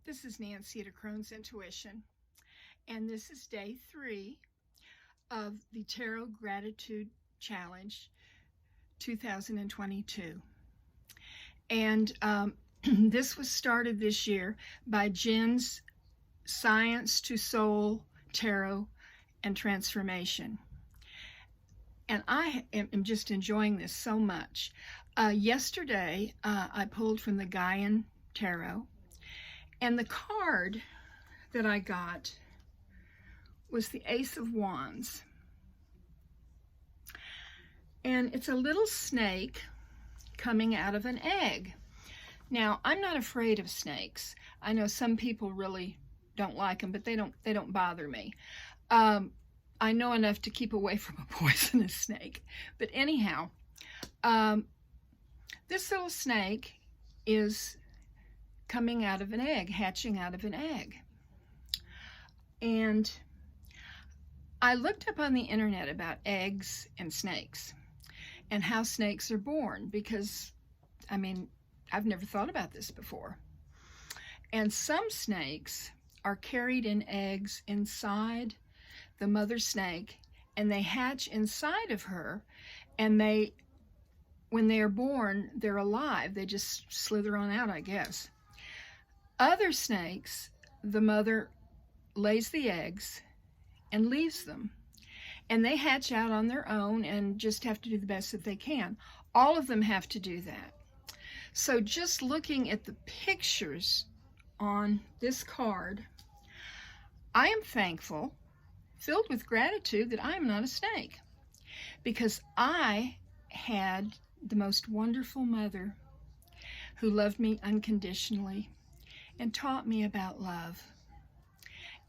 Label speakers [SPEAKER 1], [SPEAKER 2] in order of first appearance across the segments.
[SPEAKER 1] This is Nancy at Crohn's Intuition, and this is day 3 of the Tarot Gratitude Challenge 2022. And this was started this year by Jen's Science to Soul Tarot and Transformation. And I am just enjoying this so much. Yesterday, I pulled from the Gaian Tarot, and the card that I got was the Ace of Wands. And it's a little snake coming out of an egg. Now, I'm not afraid of snakes. I know some people really don't like them, but they don't bother me. I know enough to keep away from a poisonous snake. But anyhow, this little snake is coming out of an egg, hatching out of an egg. And I looked up on the internet about eggs and snakes and how snakes are born, because, I mean, I've never thought about this before. And some snakes are carried in eggs inside the mother snake, and they hatch inside of her, and when they are born, they're alive. They just slither on out, I guess. Other snakes, the mother lays the eggs and leaves them, and they hatch out on their own and just have to do the best that they can. All of them have to do that. So just looking at the pictures on this card, I am thankful, filled with gratitude, that I am not a snake, because I had the most wonderful mother who loved me unconditionally and taught me about love.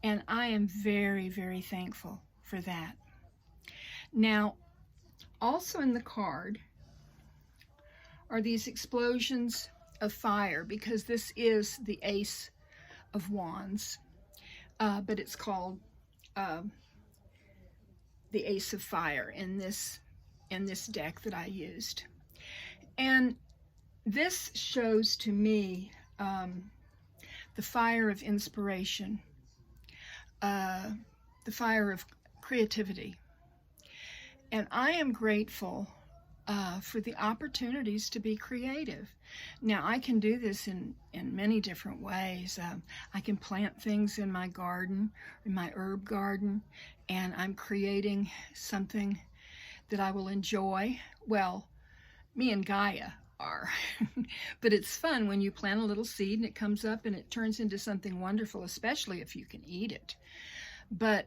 [SPEAKER 1] And I am very, very thankful for that. Now, also in the card are these explosions of fire, because this is the Ace of Wands, but it's called the Ace of Fire in this deck that I used. And this shows to me the fire of inspiration, the fire of creativity. And I am grateful for the opportunities to be creative. Now, I can do this in many different ways. I can plant things in my garden, in my herb garden, and I'm creating something that I will enjoy. Well, me and Gaia are. But it's fun when you plant a little seed and it comes up and it turns into something wonderful, especially if you can eat it. But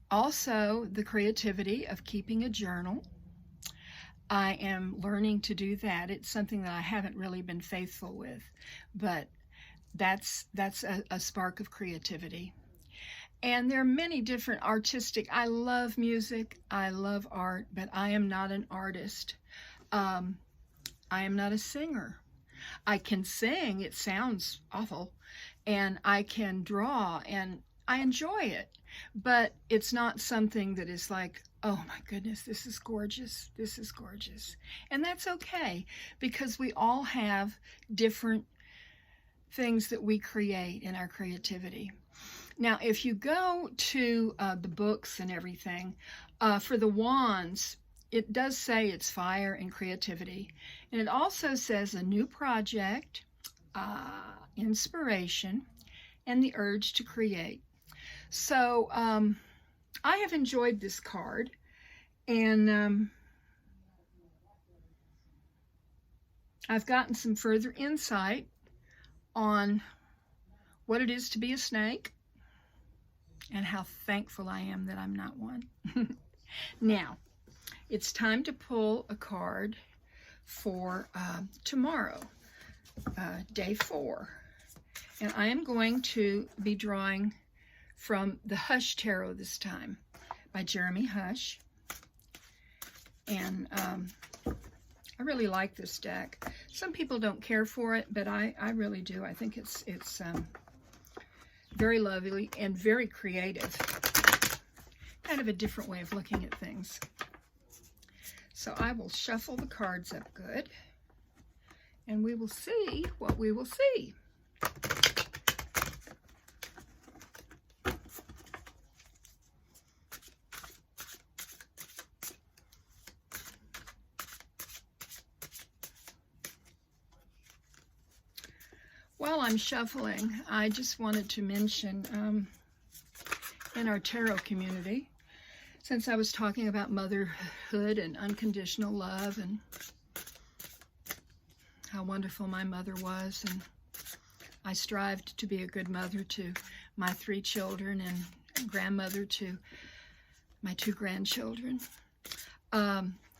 [SPEAKER 1] also the creativity of keeping a journal. I am learning to do that. It's something that I haven't really been faithful with, but that's a spark of creativity. And there are many different artistic, I love music, I love art, but I am not an artist. I am not a singer. I can sing, it sounds awful, and I can draw, and I enjoy it, but it's not something that is like, oh my goodness, this is gorgeous, this is gorgeous. And that's okay, because we all have different things that we create in our creativity. Now, if you go to the books and everything, for the wands, it does say it's fire and creativity. And it also says a new project, inspiration, and the urge to create. So I have enjoyed this card, and I've gotten some further insight on what it is to be a snake and how thankful I am that I'm not one. Now, it's time to pull a card for tomorrow, day 4. And I am going to be drawing from the Hush Tarot this time, by Jeremy Hush. And I really like this deck. Some people don't care for it, but I really do. I think it's very lovely and very creative. Kind of a different way of looking at things. So I will shuffle the cards up good, and we will see what we will see. While I'm shuffling, I just wanted to mention in our tarot community, since I was talking about motherhood and unconditional love and how wonderful my mother was, and I strived to be a good mother to my 3 children and grandmother to my 2 grandchildren.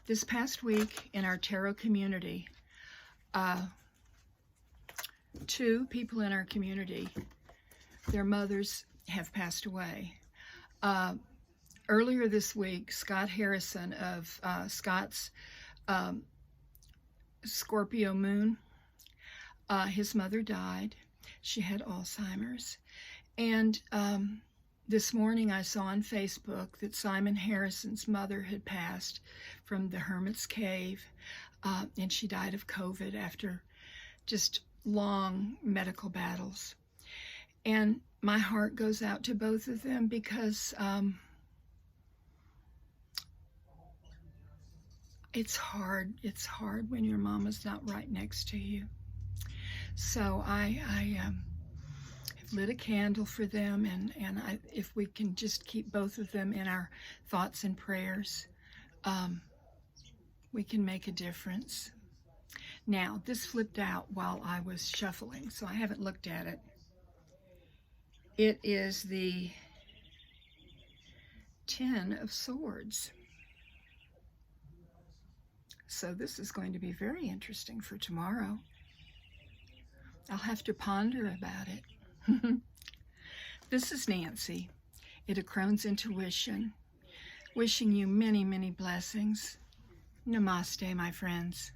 [SPEAKER 1] This past week in our tarot community, 2 people in our community, their mothers have passed away. Earlier this week, Scott Harrison of Scott's Scorpio moon, his mother died. She had Alzheimer's. And this morning I saw on Facebook that Simon Harrison's mother had passed from the Hermit's Cave, and she died of COVID after just long medical battles. And my heart goes out to both of them because it's hard. It's hard when your mama's not right next to you. So I have lit a candle for them, and if we can just keep both of them in our thoughts and prayers, we can make a difference. Now, this flipped out while I was shuffling, so I haven't looked at it. It is the 10 of Swords. So this is going to be very interesting for tomorrow. I'll have to ponder about it. This is Nancy at A Crone's Intuition, wishing you many, many blessings. Namaste, my friends.